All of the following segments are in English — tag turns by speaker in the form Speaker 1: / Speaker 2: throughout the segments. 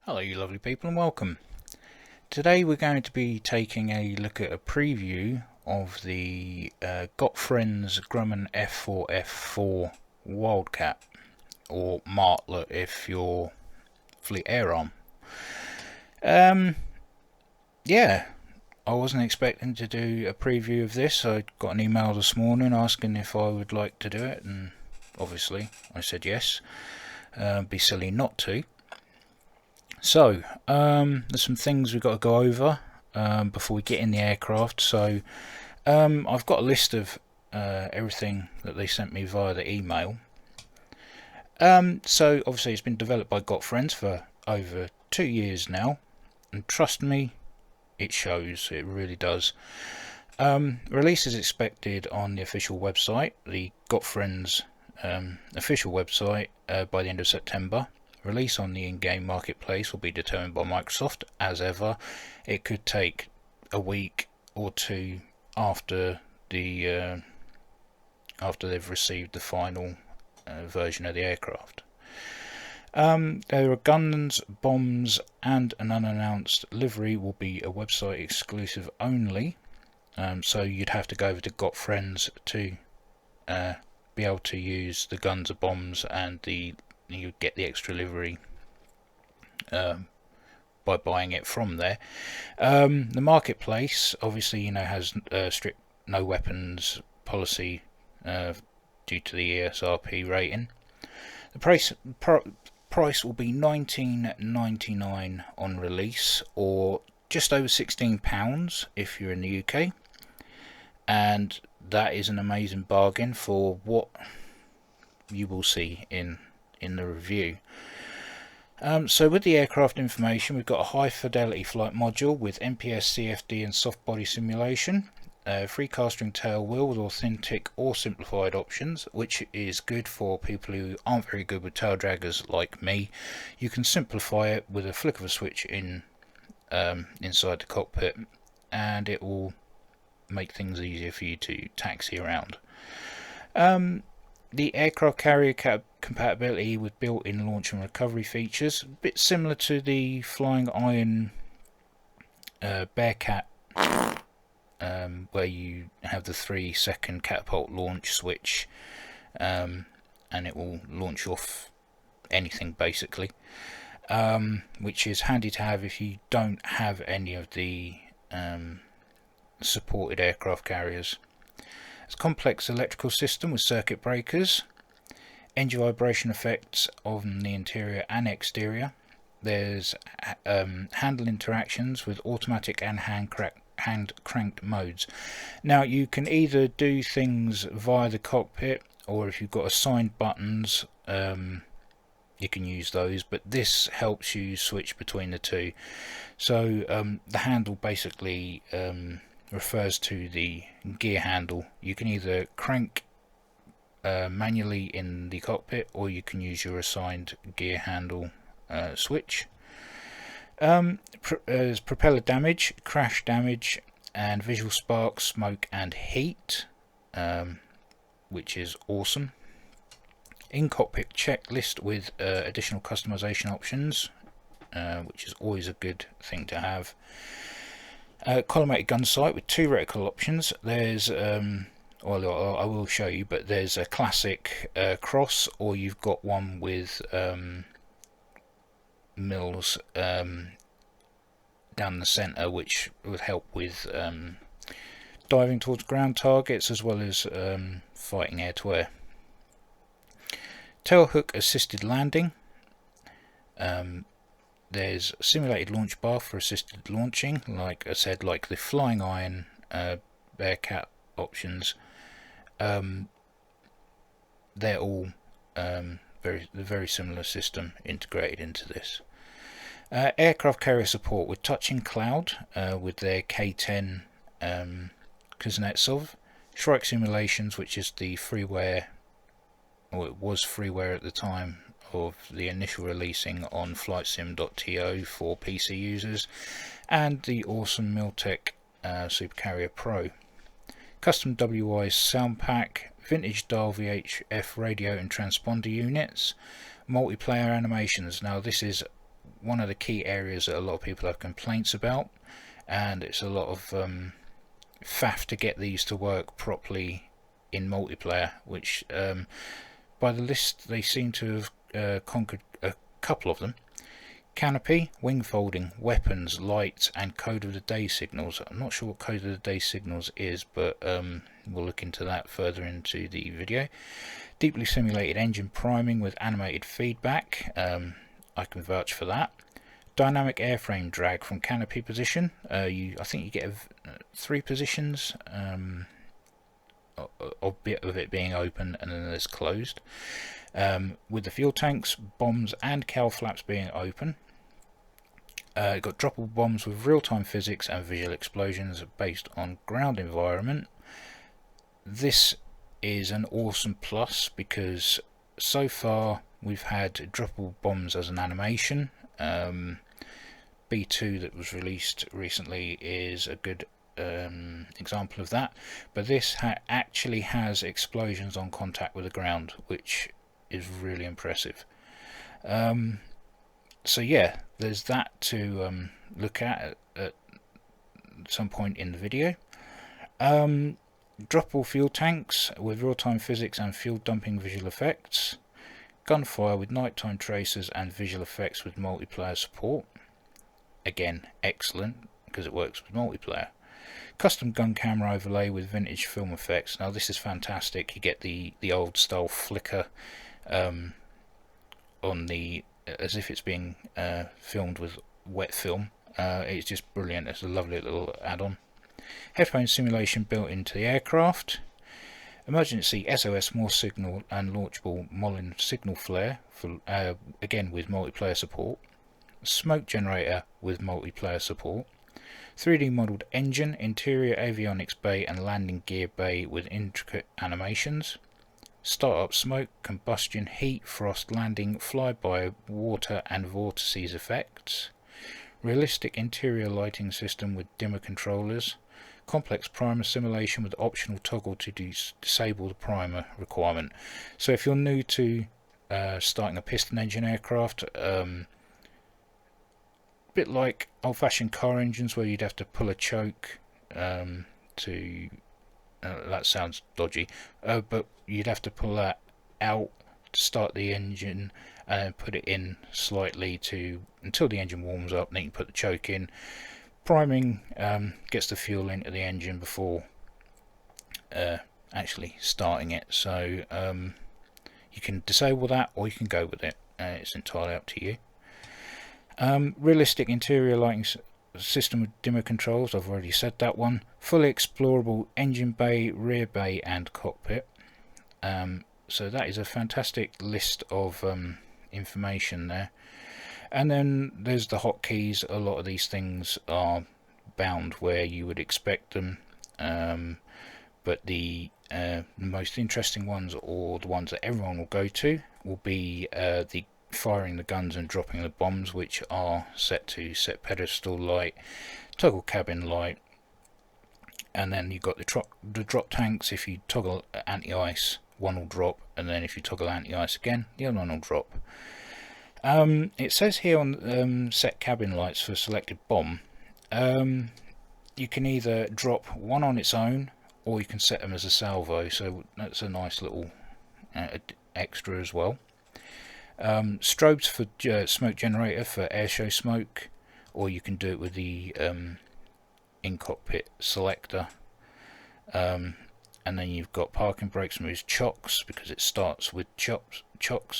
Speaker 1: Hello you lovely people and welcome. Today we're going to be taking a look at a preview of the GotFriends Grumman F4F-4 Wildcat, or Martlet if you're Fleet Air Arm. Yeah, I wasn't expecting to do a preview of this. I got an email this morning asking if I would like to do it, and obviously I said yes. Be silly not to. So, there's some things we've got to go over before we get in the aircraft. So, I've got a list of everything that they sent me via the email. So, obviously, it's been developed by GotFriends for over 2 years now, and trust me, it shows. It really does. Release is expected on the official website, the GotFriends official website, by the end of September. Release on the in-game marketplace will be determined by Microsoft. As ever, it could take a week or two after they've received the final version of the aircraft. There are guns, bombs, and an unannounced livery will be a website exclusive only. So you'd have to go over to GotFriends to be able to use the guns or bombs, and you get the extra livery by buying it from there. The marketplace obviously has strict no weapons policy due to the ESRP rating. The price will be $19.99 on release, or just over £16 if you're in the UK, and that is an amazing bargain for what you will see in the review. So with the aircraft information, we've got a high fidelity flight module with MPS, CFD and soft body simulation, free castering tail wheel with authentic or simplified options, which is good for people who aren't very good with tail draggers like me. You can simplify it with a flick of a switch inside the cockpit, and it will make things easier for you to taxi around. The aircraft carrier compatibility with built-in launch and recovery features, a bit similar to the Flying Iron Bearcat, where you have the 3-second catapult launch switch, and it will launch off anything basically, which is handy to have if you don't have any of the supported aircraft carriers. It's a complex electrical system with circuit breakers, engine vibration effects on the interior and exterior. There's handle interactions with automatic and hand cranked modes. Now you can either do things via the cockpit, or if you've got assigned buttons, you can use those, but this helps you switch between the two. So the handle basically refers to the gear handle. You can either crank manually in the cockpit, or you can use your assigned gear handle switch. There's propeller damage, crash damage, and visual sparks, smoke and heat, which is awesome. In-cockpit checklist with additional customization options, which is always a good thing to have. Collimated gun sight with 2 reticle options. There's well, I will show you, but there's a classic cross, or you've got one with mills down the centre, which would help with diving towards ground targets as well as fighting air to air. Tailhook assisted landing. There's a simulated launch bar for assisted launching, like I said, like the Flying Iron Bearcat options. They're all very similar system integrated into this. Aircraft carrier support with touching cloud with their K10 Kuznetsov. Shrike simulations, which is the freeware, or it was freeware at the time of the initial releasing on flightsim.to for PC users, and the awesome Miltech Supercarrier Pro. Custom WI sound pack, vintage dial VHF radio and transponder units, multiplayer animations. Now this is one of the key areas that a lot of people have complaints about, and it's a lot of faff to get these to work properly in multiplayer, which by the list they seem to have conquered a couple of them. Canopy, wing folding, weapons, lights, and code of the day signals. I'm not sure what code of the day signals is, but we'll look into that further into the video. Deeply simulated engine priming with animated feedback. I can vouch for that. Dynamic airframe drag from canopy position. I think you get 3 positions, a bit of it being open and then there's closed. With the fuel tanks, bombs, and cowl flaps being open. Got droppable bombs with real-time physics and visual explosions based on ground environment. This is an awesome plus because so far we've had droppable bombs as an animation. B2 that was released recently is a good example of that, but this actually has explosions on contact with the ground, which is really impressive. So yeah, there's that to look at some point in the video. Droppable fuel tanks with real-time physics and fuel dumping visual effects. Gunfire with nighttime tracers and visual effects with multiplayer support. Again, excellent because it works with multiplayer. Custom gun camera overlay with vintage film effects. Now this is fantastic. You get the old style flicker on the, as if it's being filmed with wet film. It's just brilliant. It's a lovely little add-on. Headphone simulation built into the aircraft. Emergency SOS more signal and launchable Molin signal flare for again with multiplayer support. Smoke generator with multiplayer support. 3D modelled engine, interior avionics bay and landing gear bay with intricate animations. Startup smoke, combustion, heat, frost, landing, flyby, water and vortices effects. Realistic interior lighting system with dimmer controllers. Complex primer simulation with optional toggle to disable the primer requirement. So if you're new to starting a piston engine aircraft, bit like old-fashioned car engines where you'd have to pull a choke to that sounds dodgy, but you'd have to pull that out to start the engine and then put it in slightly until the engine warms up, and then you put the choke in. Priming gets the fuel into the engine before actually starting it, so you can disable that or you can go with it. It's entirely up to you. Realistic interior lighting system with dimmer controls, I've already said that one. Fully explorable engine bay, rear bay and cockpit. So that is a fantastic list of information there. And then there's the hotkeys. A lot of these things are bound where you would expect them, but the most interesting ones, or the ones that everyone will go to, will be the firing the guns and dropping the bombs, which are set to set pedestal light, toggle cabin light, and then you've got the drop tanks. If you toggle anti-ice, one will drop, and then if you toggle anti-ice again, the other one will drop. It says here on set cabin lights for selected bomb, you can either drop one on its own or you can set them as a salvo, so that's a nice little extra as well. Strobes for smoke generator for airshow smoke, or you can do it with the in-cockpit selector. And then you've got parking brakes moves chocks because it starts with chocks.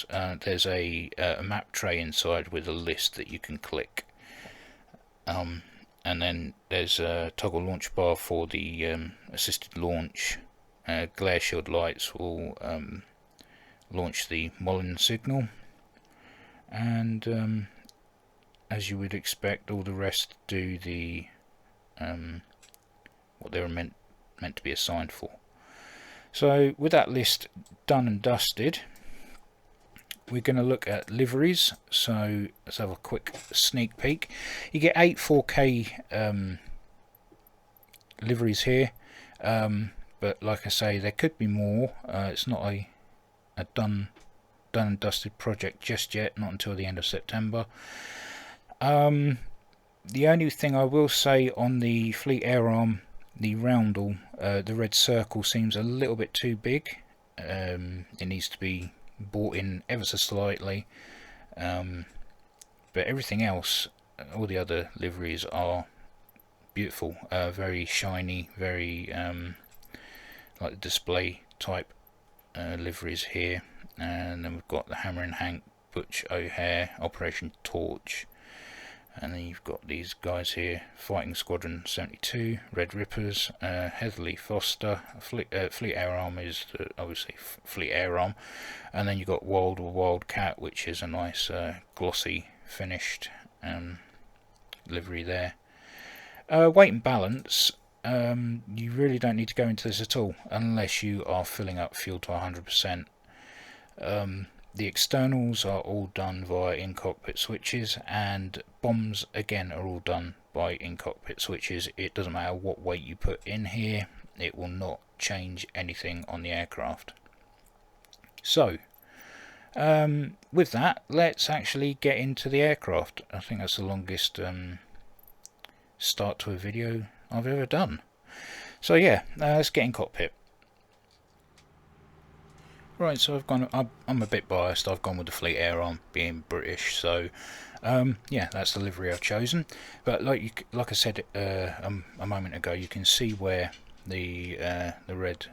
Speaker 1: There's a map tray inside with a list that you can click. And then there's a toggle launch bar for the assisted launch. Glare shield lights will launch the Molin signal. And as you would expect, all the rest do the what they were meant to be assigned for. So with that list done and dusted, we're going to look at liveries. So let's have a quick sneak peek. You get 8 4K liveries here, but like I say, there could be more. It's not a done and dusted project just yet, not until the end of September. The only thing I will say on the fleet air arm, the roundel, the red circle seems a little bit too big. It needs to be brought in ever so slightly. But everything else, all the other liveries are beautiful, very shiny, very like the display type liveries here. And then we've got the Hammer and Hank, Butch O'Hare, Operation Torch. And then you've got these guys here, Fighting Squadron 72, Red Rippers, Heatherly Foster, Fleet Air Arm is obviously Fleet Air Arm, and then you've got Wildcat, which is a nice glossy finished livery there. Weight and balance, you really don't need to go into this at all unless you are filling up fuel to 100%. The externals are all done via in-cockpit switches, and bombs again are all done by in-cockpit switches. It doesn't matter what weight you put in here, it will not change anything on the aircraft. So with that, let's actually get into the aircraft. I think that's the longest start to a video I've ever done. So yeah, let's get in cockpit. Right, so I'm a bit biased. I've gone with the Fleet Air Arm, being British. So, yeah, that's the livery I've chosen. But like I said a moment ago, you can see where the red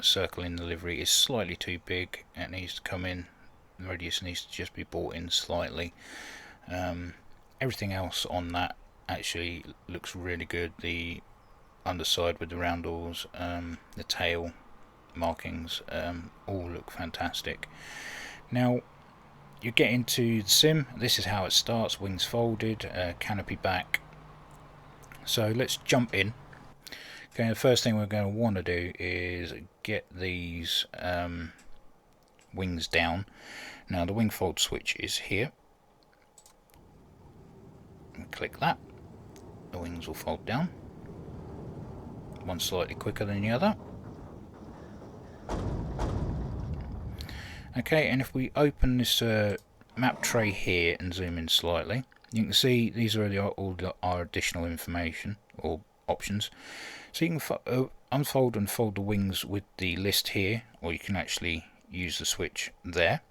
Speaker 1: circle in the livery is slightly too big. It needs to come in. The radius needs to just be brought in slightly. Everything else on that actually looks really good. The underside with the roundels, the tail markings, all look fantastic. Now you get into the sim. This is how it starts: wings folded, canopy back. So let's jump in. Okay, the first thing we're going to want to do is get these wings down. Now the wing fold switch is here. Click that, the wings will fold down, one slightly quicker than the other. Okay, and if we open this map tray here and zoom in slightly, you can see these are all our additional information or options. So you can unfold and fold the wings with the list here, or you can actually use the switch there.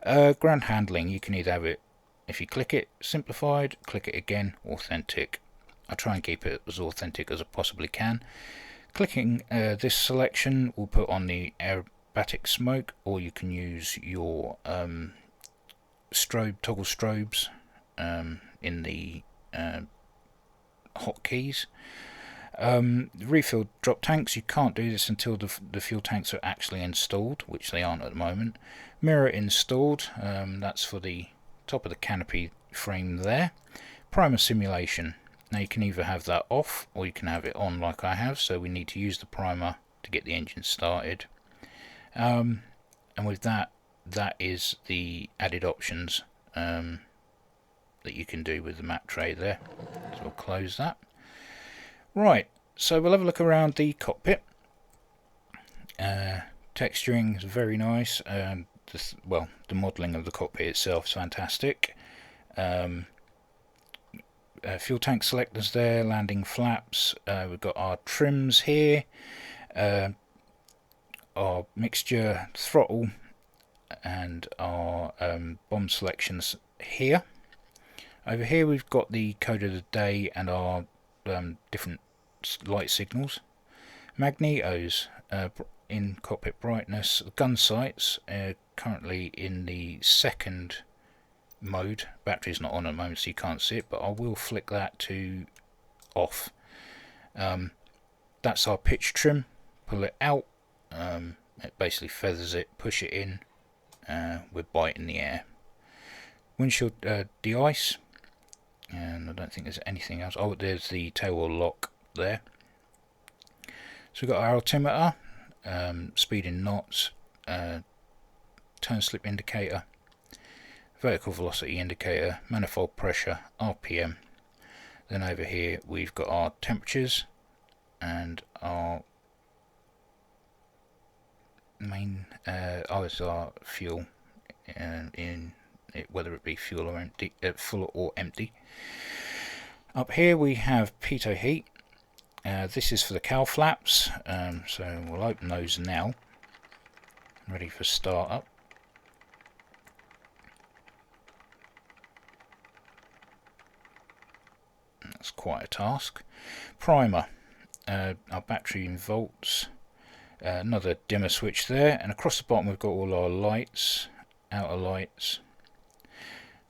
Speaker 1: Ground handling, you can either have it, if you click it, simplified, click it again, authentic. I try and keep it as authentic as I possibly can. Clicking this selection will put on the aerobatic smoke, or you can use your toggle strobes in the hotkeys. Refill drop tanks, you can't do this until the fuel tanks are actually installed, which they aren't at the moment. Mirror installed, that's for the top of the canopy frame there. Primer simulation, now you can either have that off or you can have it on like I have, so we need to use the primer to get the engine started. And with that is the added options that you can do with the map tray there. So we'll close that. Right, so we'll have a look around the cockpit. Texturing is very nice. The modelling of the cockpit itself is fantastic. Fuel tank selectors there, landing flaps. We've got our trims here, our mixture throttle, and our bomb selections here. Over here we've got the code of the day and our different light signals. Magnetos, in cockpit brightness. Gun sights, currently in the second mode. Battery's not on at the moment, so you can't see it, but I will flick that to off. That's our pitch trim. Pull it out, it basically feathers it. Push it in, with bite in the air. Windshield de-ice, and I don't think there's anything else. Oh, there's the tail wheel lock there. So we've got our altimeter, speed in knots, turn slip indicator, vertical velocity indicator, manifold pressure, RPM. Then over here we've got our temperatures and our main it's our fuel in whether it be fuel or empty, full or empty. Up here we have pitot heat. This is for the cowl flaps, so we'll open those now, ready for startup. That's quite a task. Primer, our battery in volts, another dimmer switch there, and across the bottom we've got all our lights, outer lights.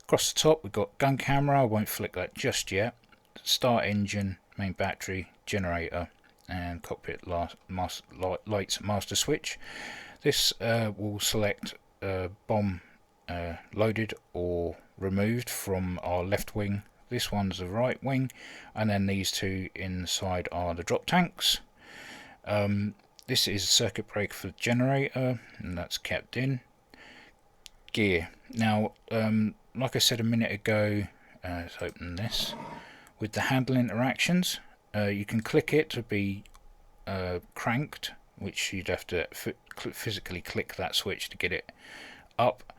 Speaker 1: Across the top we've got gun camera, I won't flick that just yet, start engine, main battery, generator, and cockpit lights master switch. This will select bomb loaded or removed from our left wing. This one's the right wing, and then these two inside are the drop tanks. This is a circuit breaker for the generator, and that's kept in. Gear. Now, like I said a minute ago, let's open this. With the handle interactions, you can click it to be cranked, which you'd have to physically click that switch to get it up,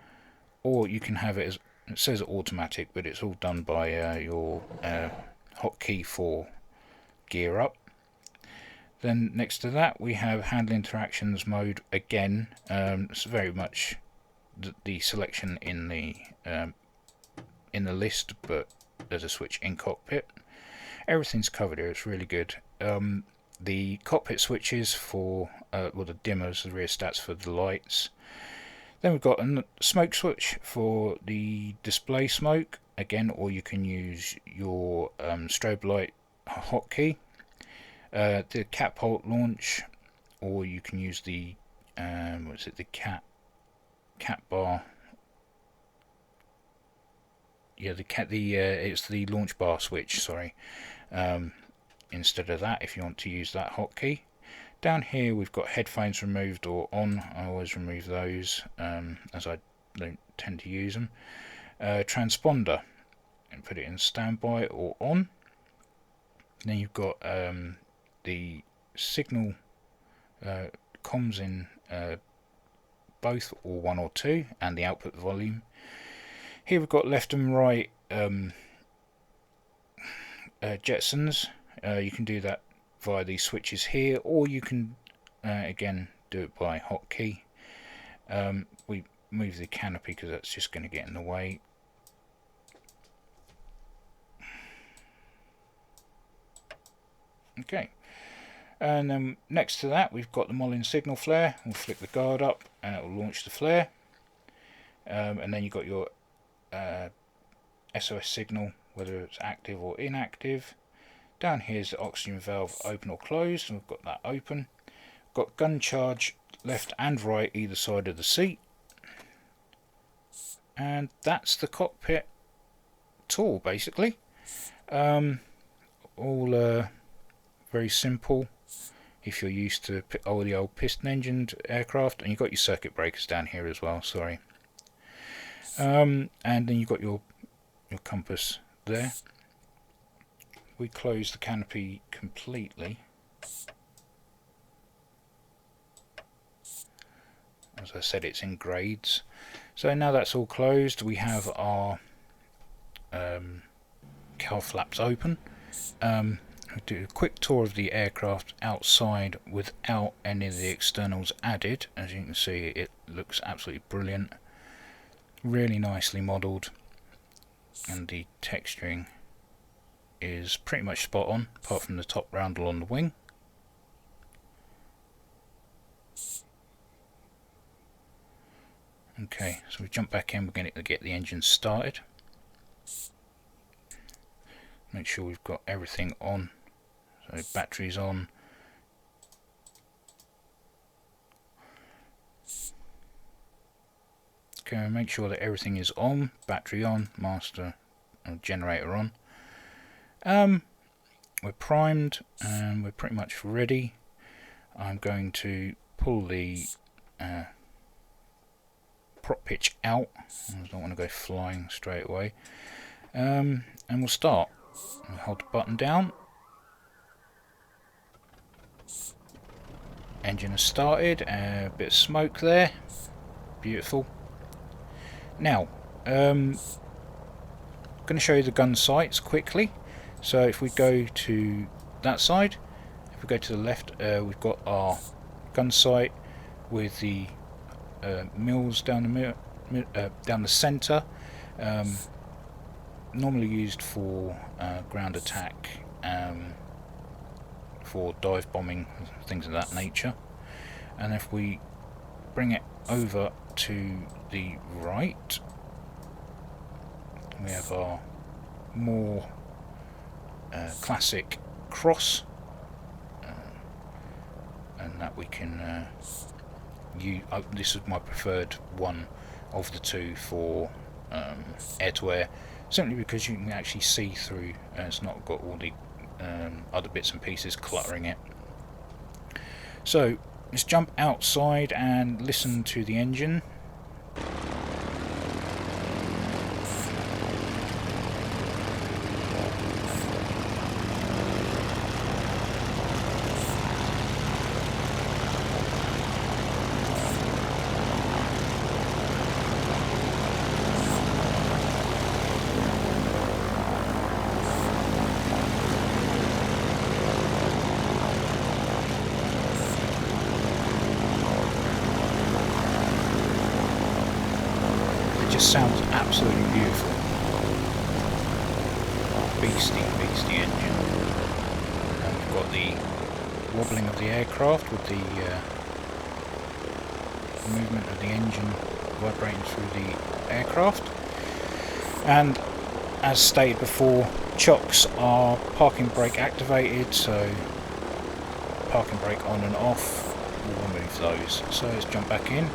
Speaker 1: or you can have it as, it says automatic, but it's all done by your hotkey for gear up. Then next to that we have handle interactions mode again. It's very much the selection in the list, but there's a switch in cockpit. Everything's covered here, it's really good. The cockpit switches for well, the dimmers, the rear stats for the lights. Then we've got a smoke switch for the display smoke again, or you can use your strobe light hotkey. The catapult launch, or you can use the what's it, the cat bar. Yeah, it's the launch bar switch. Sorry, instead of that, if you want to use that hotkey. Down here we've got headphones removed or on. I always remove those as I don't tend to use them. Transponder, and put it in standby or on. Then you've got the signal comms in both, or 1 or 2, and the output volume. Here we've got left and right jetsons. You can do that via these switches here, or you can again do it by hotkey. We move the canopy because that's just going to get in the way. Okay, and then next to that we've got the Mollin signal flare. We'll flick the guard up and it will launch the flare, and then you've got your SOS signal, whether it's active or inactive. Down here is the oxygen valve, open or closed, and we've got that open. Got gun charge left and right either side of the seat, and that's the cockpit tour basically. All very simple if you're used to all the old piston engined aircraft, and you've got your circuit breakers down here as well, sorry. And then you've got your compass there. We close the canopy completely. As I said, it's in grades. So now that's all closed, we have our cowl flaps open. I'll do a quick tour of the aircraft outside without any of the externals added. As you can see, it looks absolutely brilliant. Really nicely modelled, and the texturing is pretty much spot on, apart from the top roundel on the wing. Okay, so we jump back in, we're going to get the engine started. Make sure we've got everything on, so batteries on. Okay, make sure that everything is on, battery on, master generator on. We're primed and we're pretty much ready. I'm going to pull the prop pitch out. I don't want to go flying straight away. And we'll start. I'll hold the button down. Engine has started. A bit of smoke there. Beautiful. Now, I'm going to show you the gun sights quickly. So if we go to that side, if we go to the left, we've got our gun sight with the mills down the centre, normally used for ground attack, for dive bombing, things of that nature. And if we bring it over to the right, we have our more classic cross, and that we can use. This is my preferred one of the two for air-to-air, simply because you can actually see through, and it's not got all the other bits and pieces cluttering it. So let's jump outside and listen to the engine. Sounds absolutely beautiful. Beastie engine. And we've got the wobbling of the aircraft with the movement of the engine vibrating through the aircraft. And as stated before, chocks are parking brake activated, so parking brake on and off, we'll remove those. So let's jump back in.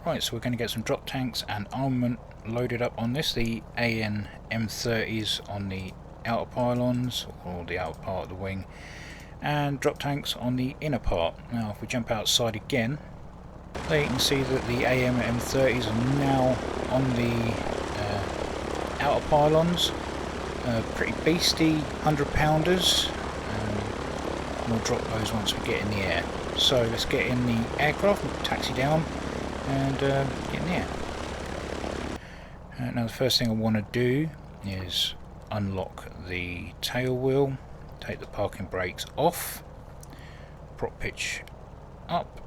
Speaker 1: Right, so we're going to get some drop tanks and armament loaded up on this, the AN M30s on the outer pylons, or the outer part of the wing, and drop tanks on the inner part. Now if we jump outside again, there you can see that the AM M30s are now on the outer pylons, pretty beastie 100-pounders. We'll drop those once we get in the air. So let's get in the aircraft and taxi down and get in the air. Now the first thing I want to do is unlock the tail wheel, take the parking brakes off, prop pitch up.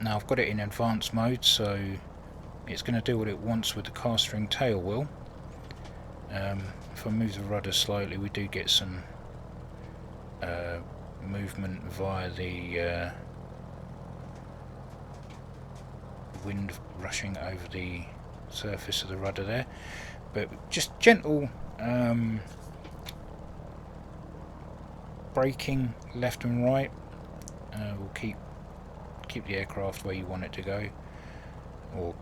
Speaker 1: Now I've got it in advanced mode, so it's going to do what it wants with the cast ring tail wheel. If I move the rudder slightly, we do get some movement via the wind rushing over the surface of the rudder there, but just gentle braking left and right will keep the aircraft where you want it to go, or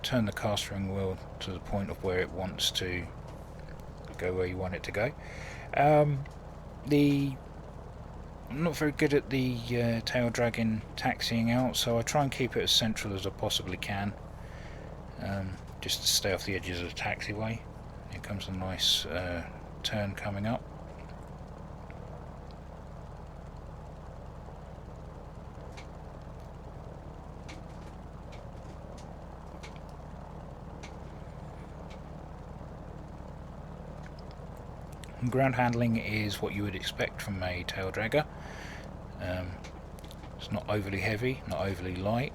Speaker 1: turn the cast ring wheel to the point of where it wants to go where you want it to go. I'm not very good at the tail dragging taxiing out, so I try and keep it as central as I possibly can, just to stay off the edges of the taxiway. Here comes a nice turn coming up. Ground handling is what you would expect from a tail dragger. It's not overly heavy, not overly light,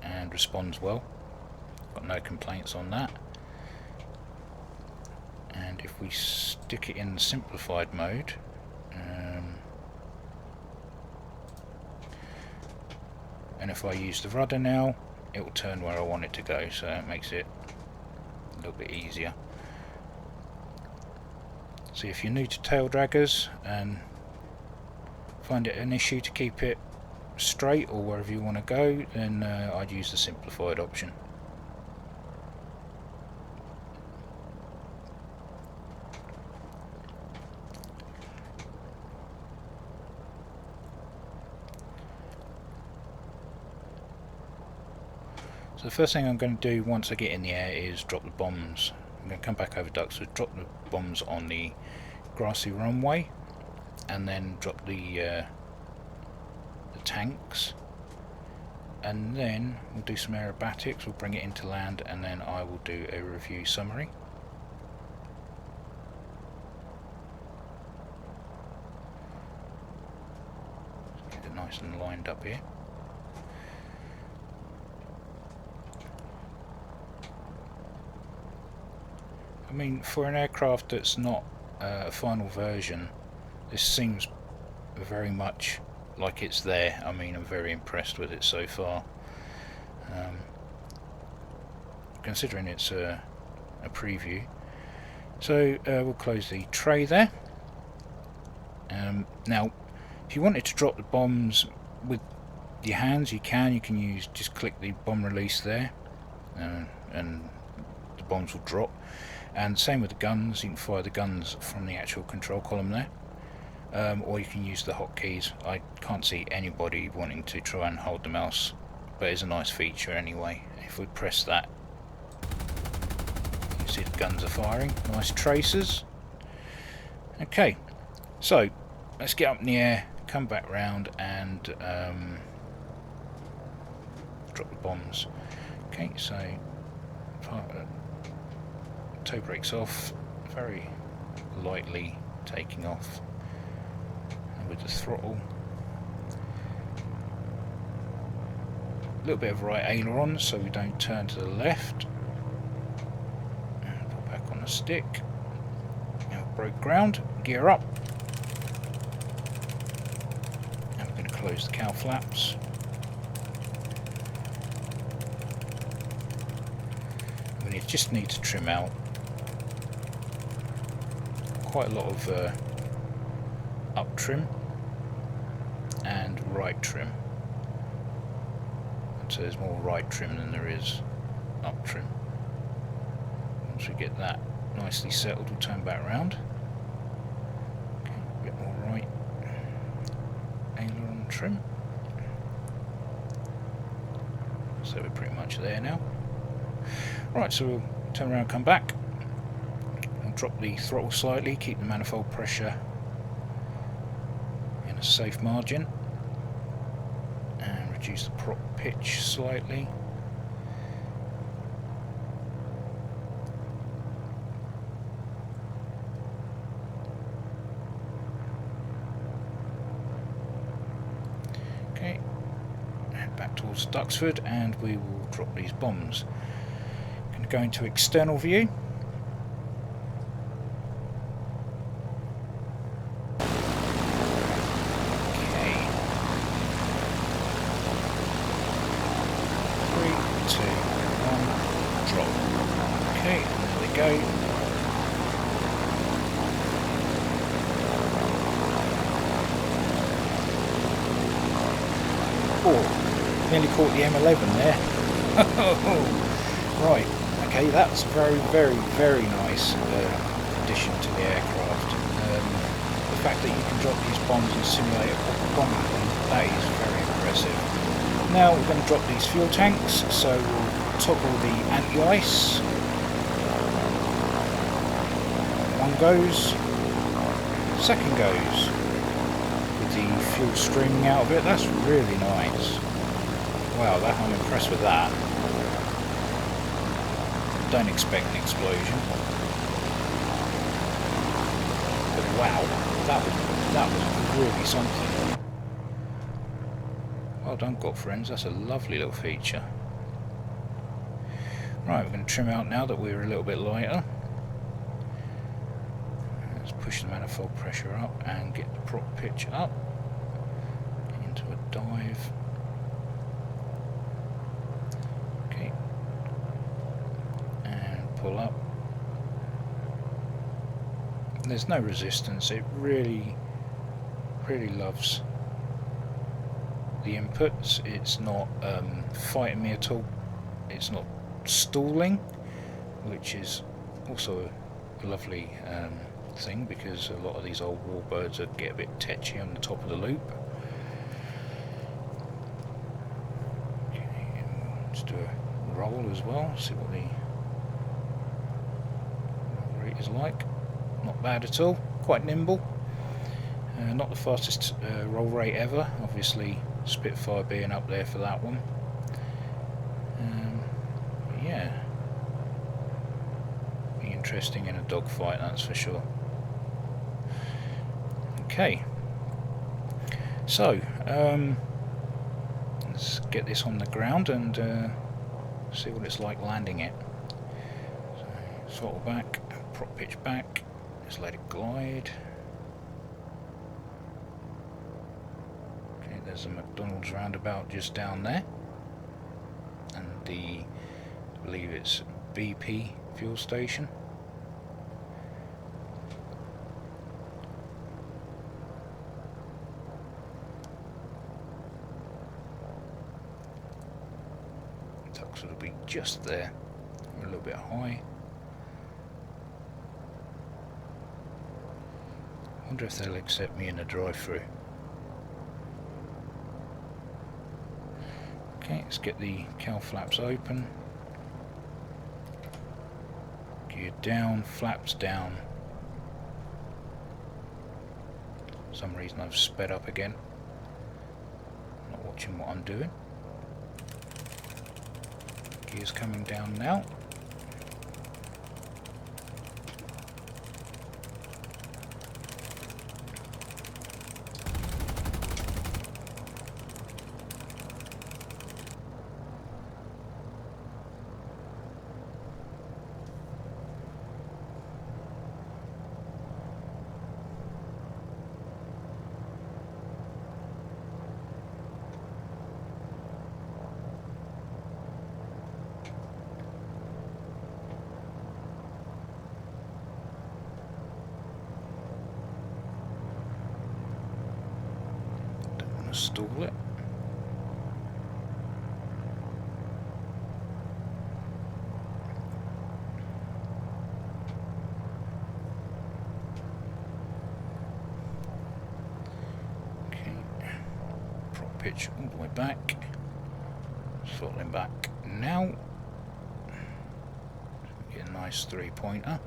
Speaker 1: and responds well. Got no complaints on that. And if we stick it in simplified mode, and if I use the rudder now, it will turn where I want it to go, so it makes it a little bit easier. So if you're new to tail draggers and find it an issue to keep it straight or wherever you want to go, then I'd use the simplified option. So the first thing I'm going to do once I get in the air is drop the bombs. I'm going to come back over ducks, so drop the bombs on the grassy runway, and then drop the tanks, and then we'll do some aerobatics, we'll bring it into land, and then I will do a review summary. Let's get it nice and lined up here. I mean, for an aircraft that's not a final version, this seems very much like it's there. I mean, I'm very impressed with it so far. Considering it's a preview. So we'll close the tray there. Now, if you wanted to drop the bombs with your hands, you can. You can use, just click the bomb release there, and the bombs will drop. And same with the guns, you can fire the guns from the actual control column there, or you can use the hotkeys. I can't see anybody wanting to try and hold the mouse, but it's a nice feature anyway. If we press that, you see the guns are firing, nice tracers. Okay, so let's get up in the air, come back round and drop the bombs. Okay, so toe brakes off, very lightly taking off, and with the throttle, a little bit of right aileron so we don't turn to the left, and pull back on the stick, now broke ground, gear up, and we're going to close the cow flaps. We just need to trim out quite a lot of up trim and right trim, and so there's more right trim than there is up trim. Once we get that nicely settled, we'll turn back around. Okay, a bit more right aileron trim, so we're pretty much there now. Right, so we'll turn around and come back. Drop the throttle slightly, keep the manifold pressure in a safe margin, and reduce the prop pitch slightly. Okay, head back towards Duxford and we will drop these bombs. Going to go into external view. Nearly caught the M11 there. Right, okay, that's very, very, very nice addition to the aircraft. The fact that you can drop these bombs and simulate a proper bombing them, that is very impressive. Now we're going to drop these fuel tanks, so we'll toggle the anti-ice. One goes, second goes, with the fuel streaming out of it. That's really nice. Wow, I'm impressed with that. Don't expect an explosion. But wow, that was really something. Well done, GotFriends, that's a lovely little feature. Right, we're going to trim out now that we're a little bit lighter. Let's push the manifold pressure up and get the prop pitch up. Into a dive. Pull up. There's no resistance. It really loves the inputs. It's not fighting me at all. It's not stalling, which is also a lovely thing, because a lot of these old Warbirds get a bit tetchy on the top of the loop. Okay, let's do a roll as well, see what the is like. Not bad at all, quite nimble. Not the fastest roll rate ever, obviously Spitfire being up there for that one. interesting in a dogfight, that's for sure. Okay, so let's get this on the ground and see what it's like landing it. So, throttle back, prop pitch back, just let it glide. Okay, there's a McDonald's roundabout just down there, and I believe it's BP fuel station. Ducks will be just there. We're a little bit high. I wonder if they'll accept me in the drive-through. Okay, let's get the cowl flaps open. Gear down, flaps down. For some reason I've sped up again. Not watching what I'm doing. Gears coming down now. Stall it. Okay, prop pitch all the way back, throttling back now. Get a nice 3-pointer.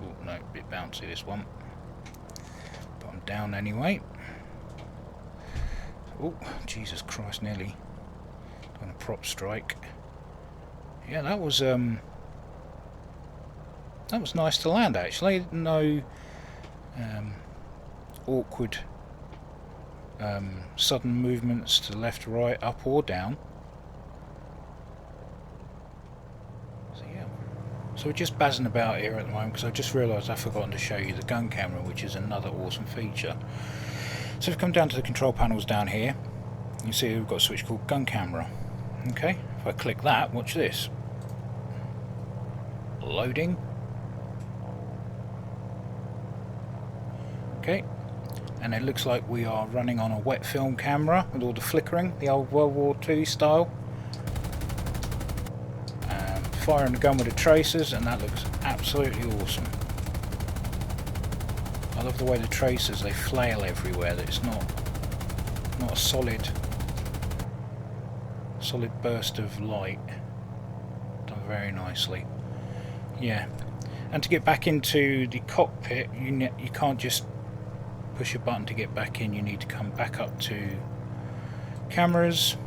Speaker 1: Oh no, a bit bouncy this one. I'm down anyway. Oh, Jesus Christ, nearly done a prop strike. Yeah, that was nice to land actually. No awkward sudden movements to left, right, up or down. So we're just buzzing about here at the moment because I just realised I've forgotten to show you the gun camera, which is another awesome feature. So if we come down to the control panels down here, you see we've got a switch called gun camera. Okay, if I click that, watch this. Loading. Okay, and it looks like we are running on a wet film camera with all the flickering, the old World War II style. Firing the gun with the tracers, and that looks absolutely awesome. I love the way the tracers, they flail everywhere, that it's not a solid burst of light. Done very nicely. Yeah, and to get back into the cockpit, you can't just push a button to get back in. You need to come back up to cameras,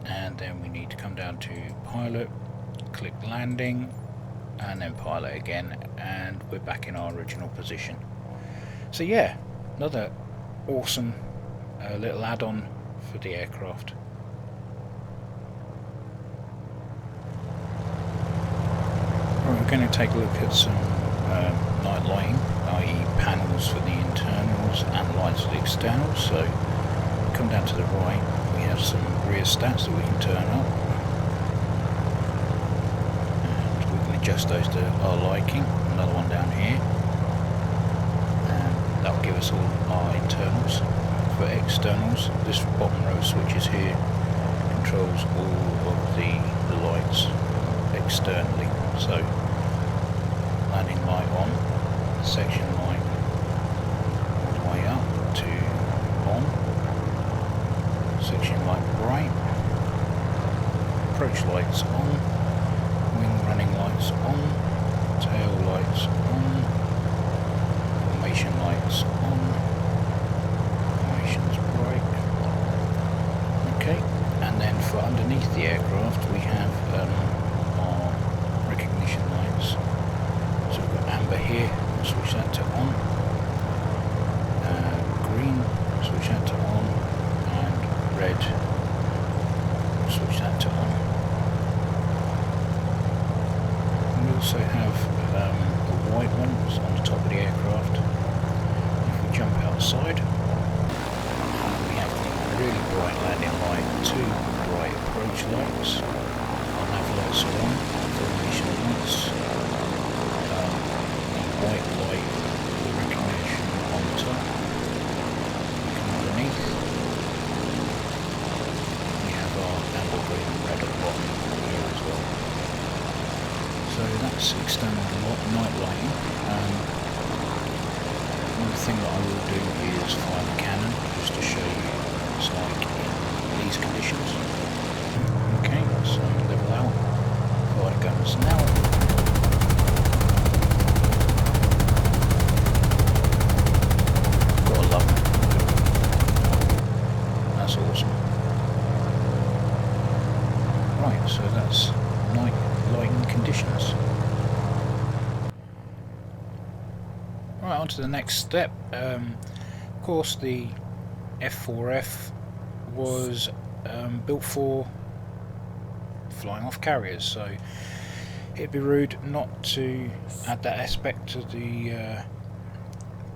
Speaker 1: and then we need to come down to pilot, click landing, and then pilot again, and we're back in our original position. So yeah, another awesome little add-on for the aircraft. Right, we're going to take a look at some night lighting, i.e. panels for the internals and lights for the externals. So we come down to the right, we have some rear stats that we can turn up, and we can adjust those to our liking. Another one down here, and that will give us all our internals. For externals, this bottom row of switches here controls all of the lights externally. So landing light on, section light all the way up to on, section light bright, approach lights on, wing running lights on, tail lights on, formation lights on, formations bright. the aircraft we have our recognition lights. So we've got amber here, we'll switch that to on, green, switch that to on, and red, switch that to on. We also have the white ones on the top of the aircraft. If we jump outside, we have the really bright landing light, two bright approach lights, our nav lights are on, formation lights, the white light, the recognition on top, underneath. We have our amber, green and red at the bottom here as well. So that's external night lighting. One thing that I will do is fire the cannon just to show you what it's like in these conditions. Okay, so level out, fire the guns now. Gotta love it. That's awesome. Right, so that's night lighting conditions. Right, on to the next step. Of course, the F4F was built for flying off carriers, so it'd be rude not to add that aspect to the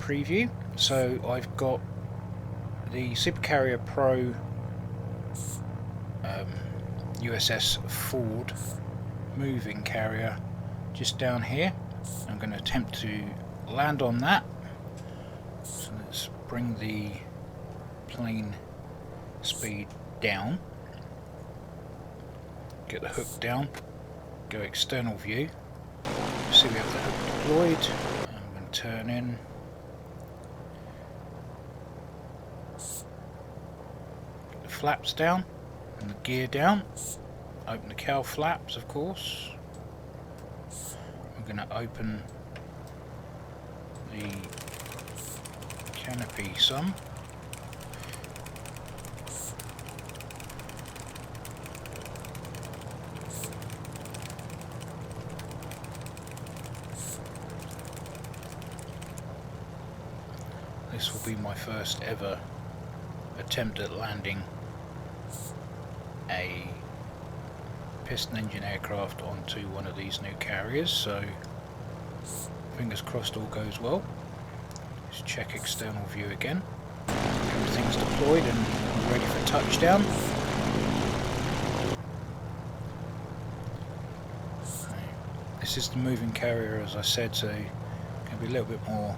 Speaker 1: preview. So I've got the Supercarrier Pro USS Ford moving carrier just down here. I'm going to attempt to land on that. So let's bring the plane speed down, get the hook down, go external view, see we have the hook deployed. I'm going to turn in, get the flaps down and the gear down, open the cowl flaps of course. We're going to open the canopy some. This will be my first ever attempt at landing a piston engine aircraft onto one of these new carriers, so fingers crossed all goes well. Let's check external view again. Everything's deployed and ready for touchdown. This is the moving carrier, as I said, so it can be a little bit more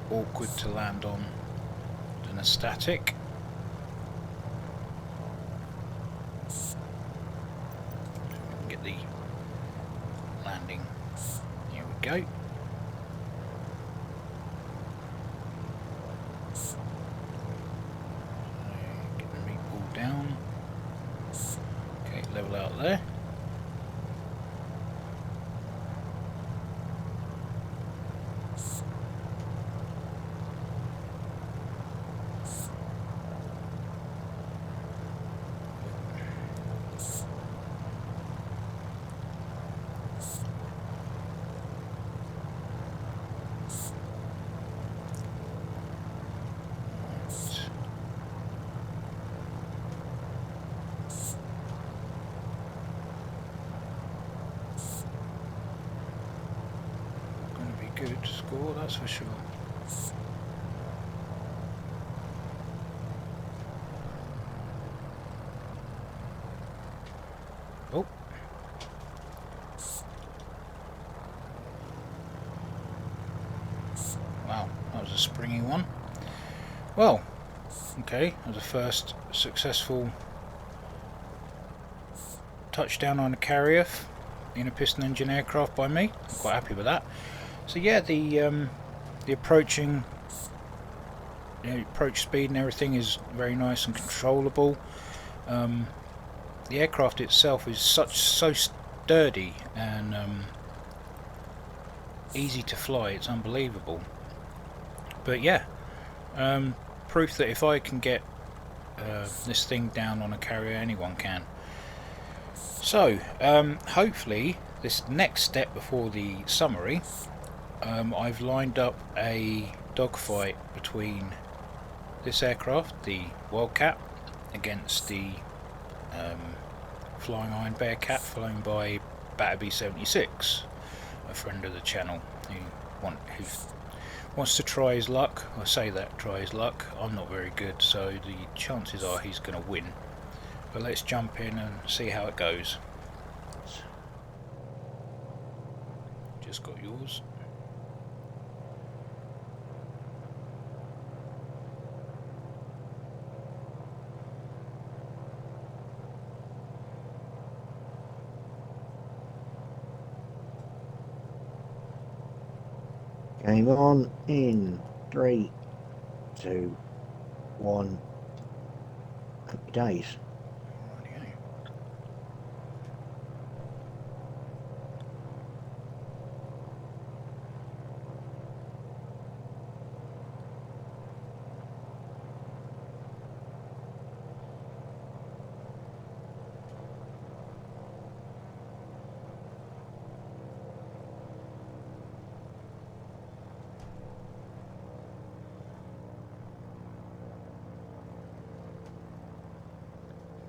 Speaker 1: awkward to land on than a static. Get the landing. Here we go. Get the meat ball down. Okay, level out there. Good score, that's for sure. Oh. Wow, that was a springy one. Well, okay, that was the first successful touchdown on a carrier in a piston engine aircraft by me. I'm quite happy with that. So yeah, the approaching, approach speed and everything is very nice and controllable. The aircraft itself is so sturdy and easy to fly. It's unbelievable. But yeah, proof that if I can get this thing down on a carrier, anyone can. So, hopefully, this next step before the summary, I've lined up a dogfight between this aircraft, the Wildcat, against the Flying Iron Bearcat, flown by Batterby 76, a friend of the channel who wants to try his luck. I say that, try his luck. I'm not very good, so the chances are he's going to win. But let's jump in and see how it goes. Just got yours.
Speaker 2: Game on in 3, 2, 1. Happy days.
Speaker 1: Rightio.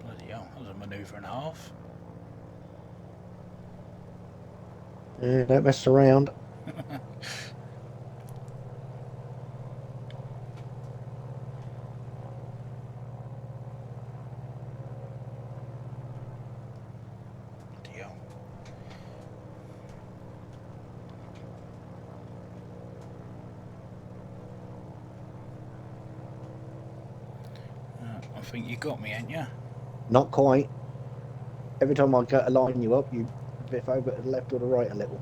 Speaker 1: Bloody hell, that was a manoeuvre and a half.
Speaker 2: Don't mess around.
Speaker 1: Bloody hell. I think you got me, ain't you?
Speaker 2: Not quite. Every time I go to line you up, you biff over to the left or the right a little.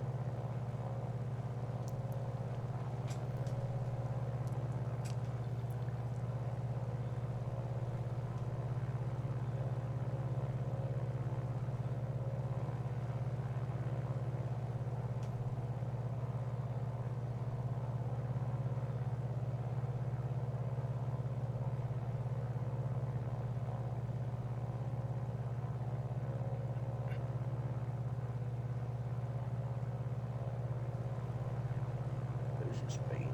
Speaker 2: Losing speed.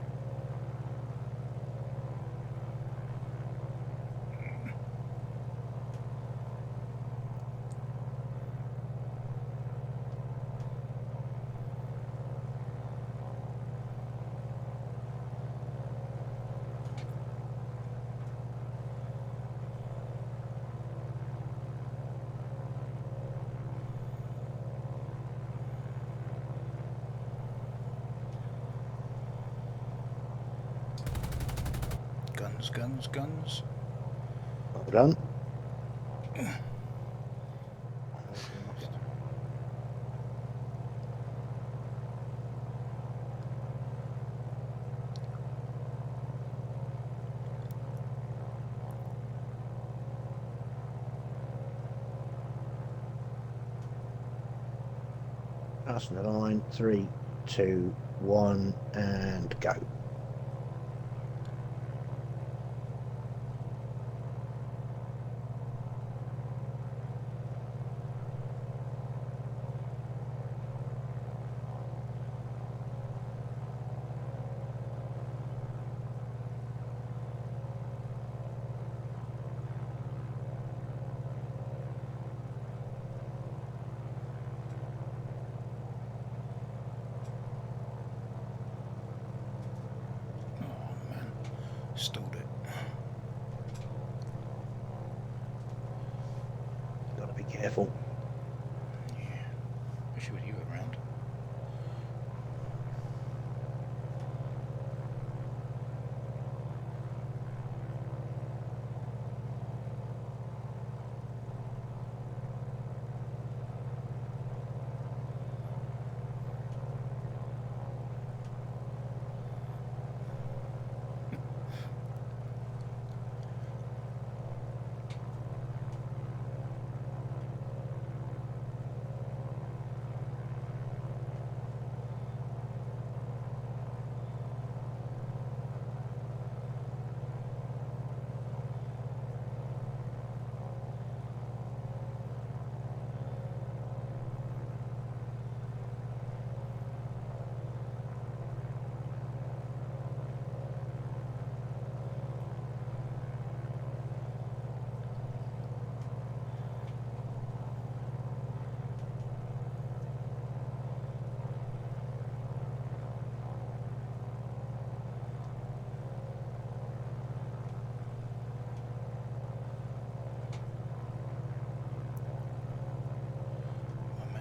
Speaker 1: Guns, guns, guns.
Speaker 2: Well done. Passing the line. 3, 2, 1, and go.
Speaker 1: Oh man, stalled it.
Speaker 2: Gotta be careful.
Speaker 1: Yeah, wish it was you around.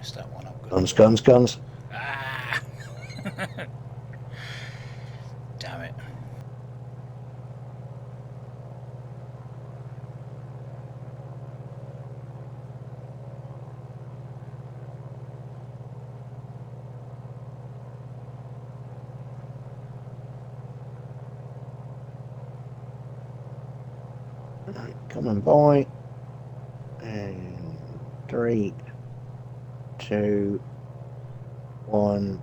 Speaker 1: messed that one up.
Speaker 2: Guns, guns, guns.
Speaker 1: Ah! Damn it.
Speaker 2: Coming by. And 3, 2, 1.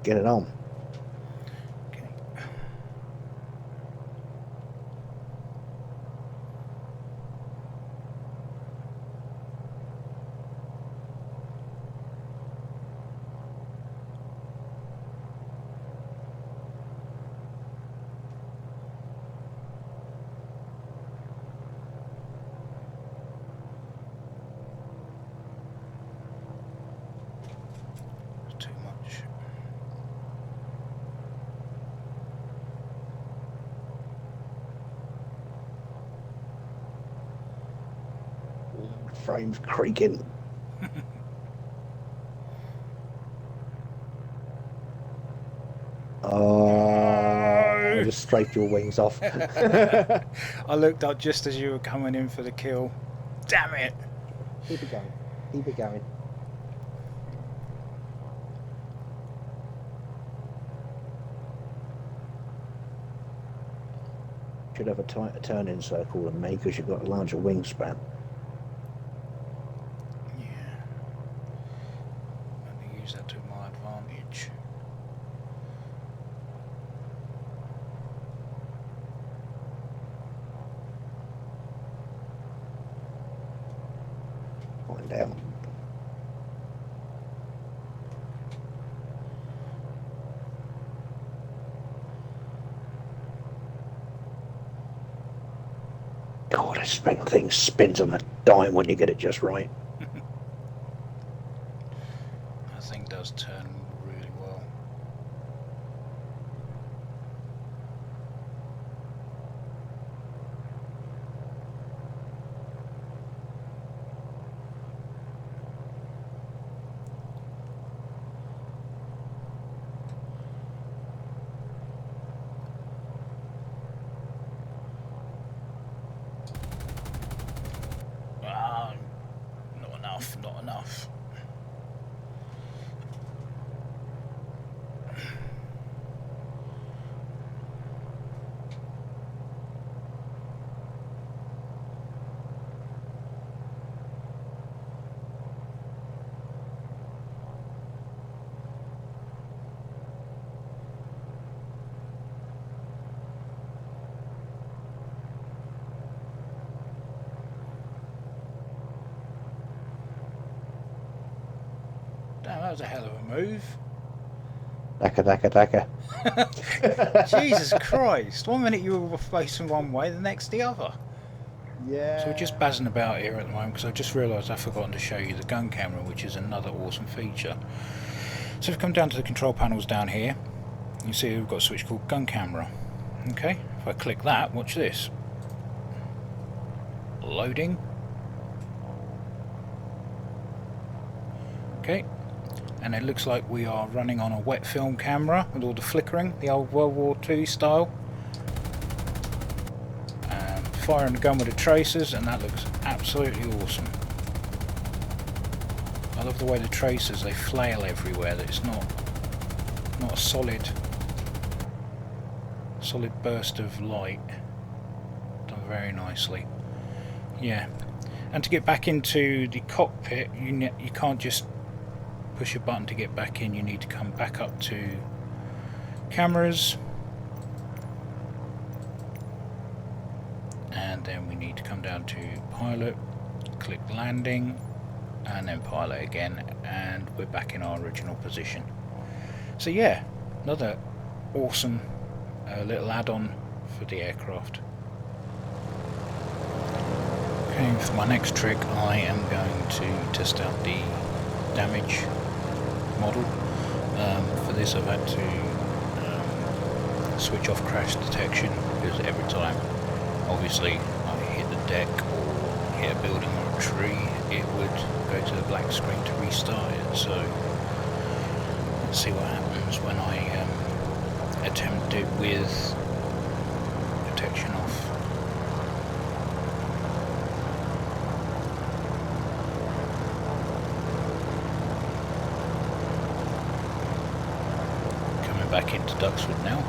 Speaker 2: Get it on.
Speaker 1: Okay. Too much.
Speaker 2: Frames creaking. I just strafed your wings off.
Speaker 1: I looked up just as you were coming in for the kill. Damn it!
Speaker 2: Keep it going. Keep it going. Should have a tighter turning circle than me because you've got a larger wingspan.
Speaker 1: Yeah. I'm gonna use that to my advantage.
Speaker 2: Find out. God, this thing spins on a dime when you get it just right.
Speaker 1: That thing does turn really well. Ah, not enough, not enough. Damn, that was a hell of a move.
Speaker 2: Daka, daka, daka.
Speaker 1: Jesus Christ. 1 minute you were facing one way, the next the other.
Speaker 2: Yeah.
Speaker 1: So we're just buzzing about here at the moment because I just realised I've forgotten to show you the gun camera, which is another awesome feature. So if we come down to the control panels down here, you see we've got a switch called gun camera. Okay, if I click that, watch this. Loading. Okay, and it looks like we are running on a wet film camera with all the flickering, the old World War II style. Firing the gun with the tracers, and that looks absolutely awesome. I love the way the tracers, they flail everywhere, that it's not a solid burst of light. Done very nicely. Yeah, and to get back into the cockpit, you can't just push a button to get back in. You need to come back up to cameras, and then we need to come down to pilot, click landing, and then pilot again, and we're back in our original position. So yeah, another awesome little add-on for the aircraft. Okay, for my next trick I am going to test out the damage model. For this I've had to switch off crash detection, because every time obviously I hit the deck or hit a building or a tree, it would go to the black screen to restart it. So let's see what happens when I attempt it with protection off. Coming back into Duxford now.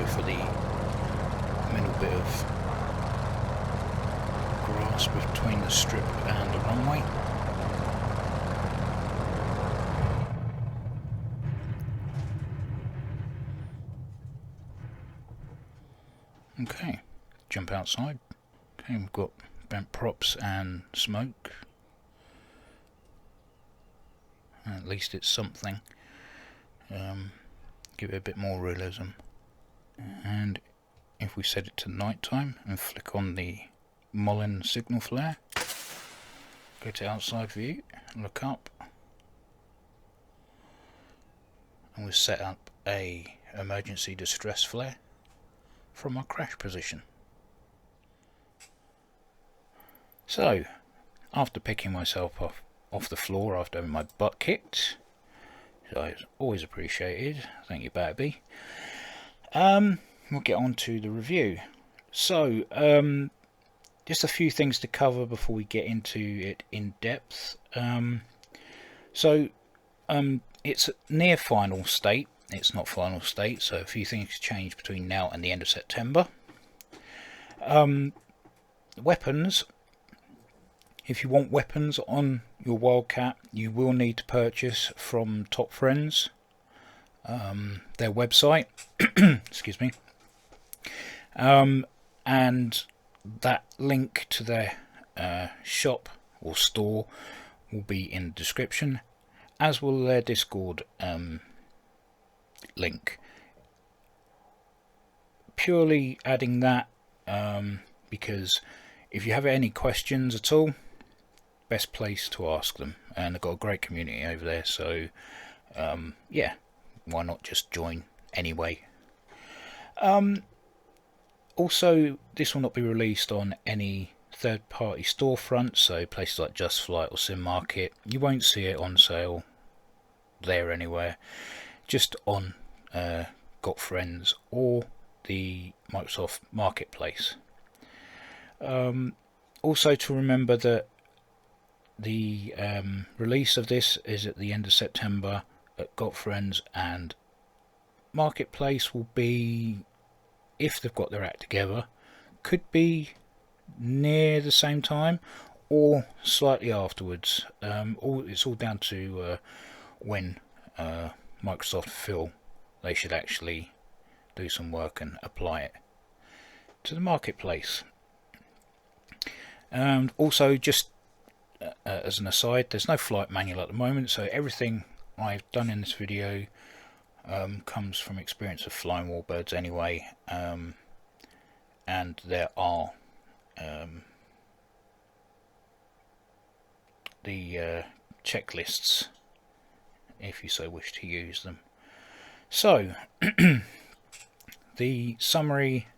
Speaker 1: For the middle bit of grass between the strip and the runway. Okay, jump outside. Okay, we've got bent props and smoke. At least it's something. Give it a bit more realism. And if we set it to night time and flick on the Mollin signal flare, go to outside view, look up, and we'll set up a emergency distress flare from our crash position. So after picking myself off the floor after having my butt kicked, which is always appreciated, thank you Batby, we'll get on to the review. So just a few things to cover before we get into it in depth. It's near final state. It's not final state, so a few things change between now and the end of September. Weapons. If you want weapons on your Wildcat, you will need to purchase from GotFriends, their website. Excuse me. And that link to their shop or store will be in the description, as will their Discord link. Purely adding that because if you have any questions at all, best place to ask them, and they've got a great community over there, so yeah, why not just join anyway. Also, this will not be released on any third-party storefronts, so places like Just Flight or Sim Market. You won't see it on sale there anywhere, just on GotFriends or the Microsoft Marketplace. Also to remember that the release of this is at the end of September at GotFriends, and Marketplace will be, if they've got their act together, could be near the same time or slightly afterwards. It's all down to when Microsoft feel they should actually do some work and apply it to the marketplace. And also, just as an aside, there's no flight manual at the moment, so everything I've done in this video comes from experience of flying Warbirds anyway, and there are the checklists if you so wish to use them. So the summary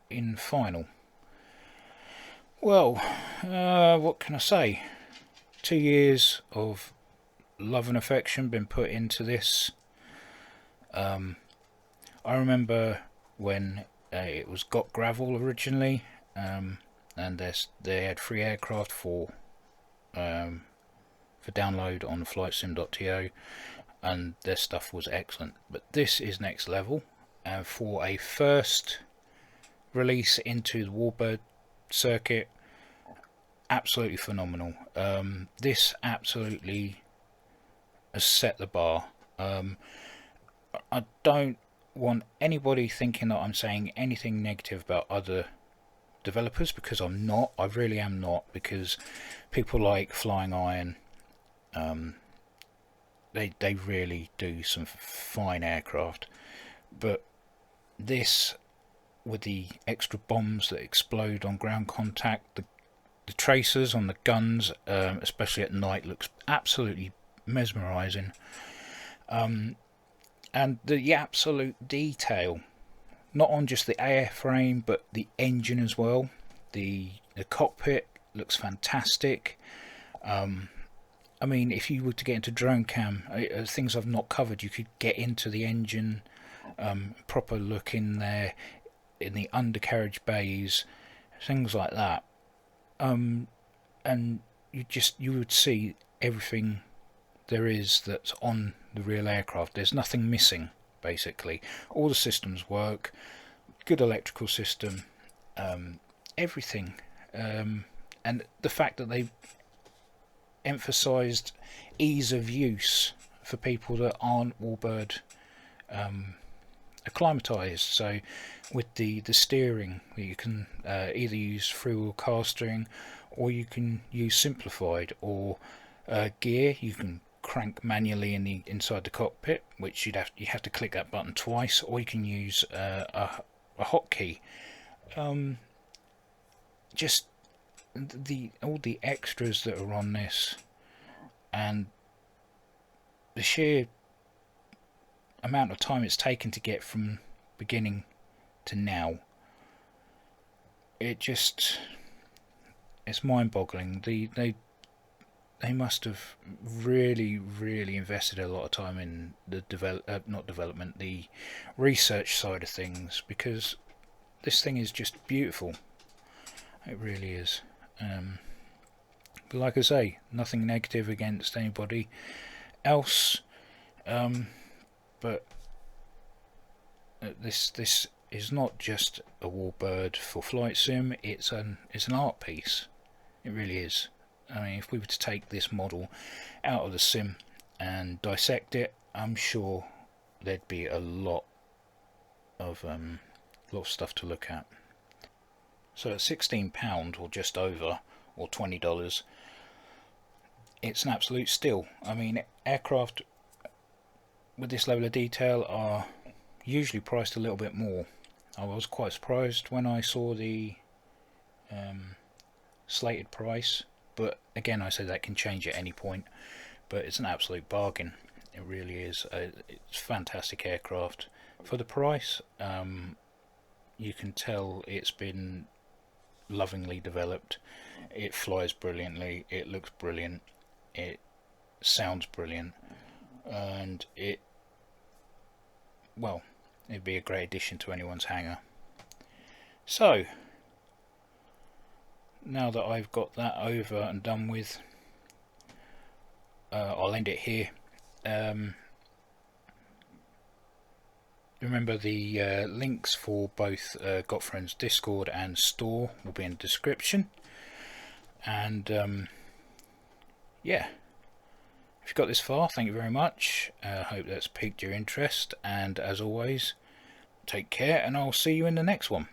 Speaker 1: in final. Well, what can I say? 2 years of love and affection been put into this. I remember when it was Got Gravel originally, and they had free aircraft for download on flightsim.to, and their stuff was excellent. But this is next level, and for a first release into the Warbird circuit, absolutely phenomenal. This absolutely has set the bar. I don't want anybody thinking that I'm saying anything negative about other developers, because I'm not. I really am not, because people like Flying Iron, they really do some fine aircraft. But this, with the extra bombs that explode on ground contact, the tracers on the guns, especially at night, looks absolutely mesmerising. And the absolute detail, not on just the airframe but the engine as well. The cockpit looks fantastic. I mean, if you were to get into drone cam, things I've not covered, you could get into the engine, proper look in there, in the undercarriage bays, things like that. And you would see everything there is that's on the real aircraft. There's nothing missing, basically. All the systems work, good electrical system, everything. And the fact that they emphasised ease of use for people that aren't Warbird acclimatised. So with the steering, you can either use freewheel car steering, or you can use simplified, or gear. You can crank manually inside the cockpit, which you have to click that button twice, or you can use a hotkey. Just all the extras that are on this, and the sheer amount of time it's taken to get from beginning to now, it's mind-boggling. They must have really invested a lot of time in the the research side of things, because this thing is just beautiful. It really is. But like I say, nothing negative against anybody else. But this is not just a Warbird for flight sim. It's an art piece. It really is. I mean, if we were to take this model out of the sim and dissect it, I'm sure there'd be a lot of stuff to look at. So at £16 or just over, or $20, it's an absolute steal. I mean, aircraft with this level of detail are usually priced a little bit more. I was quite surprised when I saw the slated price, but again, I say that can change at any point. But it's an absolute bargain. It really is. It's fantastic aircraft for the price. You can tell it's been lovingly developed. It flies brilliantly, it looks brilliant, it sounds brilliant, and it'd be a great addition to anyone's hangar. So now that I've got that over and done with, I'll end it here. Remember, the links for both GotFriends Discord and store will be in the description. And yeah, if you've got this far, thank you very much. Hope that's piqued your interest, and as always, take care, and I'll see you in the next one.